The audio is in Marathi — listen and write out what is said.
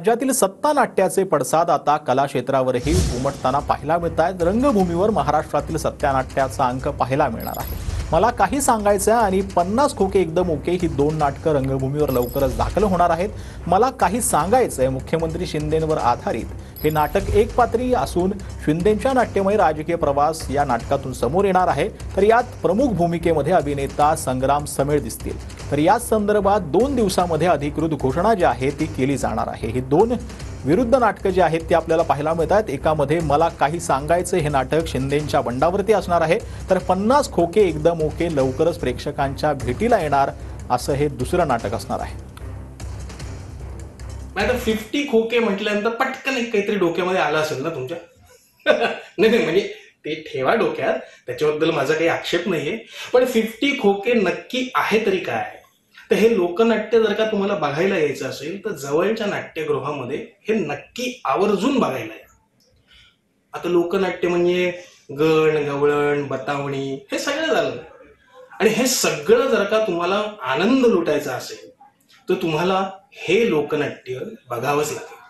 राज्यातील सत्ता नाट्याचे पडसाद आता कला क्षेत्रावरही उमटताना पाहायला मिळत आहेत। रंगभूमीवर महाराष्ट्रातील सत्यानाट्याचा अंक पाहायला मिळणार आहे। मला काही सांगायचं आणि 50 खोके एकदम ओके ही दोन नाटकं रंगभूमीवर लवकरच दाखल होणार आहेत। मला काही सांगायचंय मुख्यमंत्री शिंदेंवर आधारित हे नाटक एकपात्री असून शिंदेंच्या नाट्यमय राजकीय प्रवास या नाटकातून समोर येणार आहे। तर यात प्रमुख भूमिकेमध्ये अभिनेता संग्राम समेळ दिसतील। तर या संदर्भात 2 दिवसांमध्ये अधिकृत घोषणा जी आहे ती केली जाणार आहे। ही दोन विरुद्ध नाटकं जी आहेत ती आपल्याला पाहायला मिळतात। एकामध्ये मला काही सांगायचं हे नाटक शिंदेंच्या बंडावरती असणार आहे, तर 50 खोके एकदम ओके लवकरच प्रेक्षकांच्या भेटीला येणार असं हे दुसरं नाटक असणार आहे। नाही तर 50 खोके म्हटल्यानंतर पटकन एक काहीतरी डोक्यामध्ये आलं असेल ना तुमच्या? नाही म्हणजे ते ठेवा डोक्यात, त्याच्याबद्दल माझा काही आक्षेप नाहीये, पण 50 खोके नक्की आहे तरी काय? तर हे लोकनाट्य जर का तुम्हाला बघायला यायचं असेल तर जवळच्या नाट्यगृहामध्ये हे नक्की आवर्जून बघायला या। आता लोकनाट्य म्हणजे गण गवळण बतावणी हे सगळं झालं, आणि हे सगळं जर का तुम्हाला आनंद लुटायचा असेल तर तुम्हाला हे लोकनाट्य बघावंच लागेल।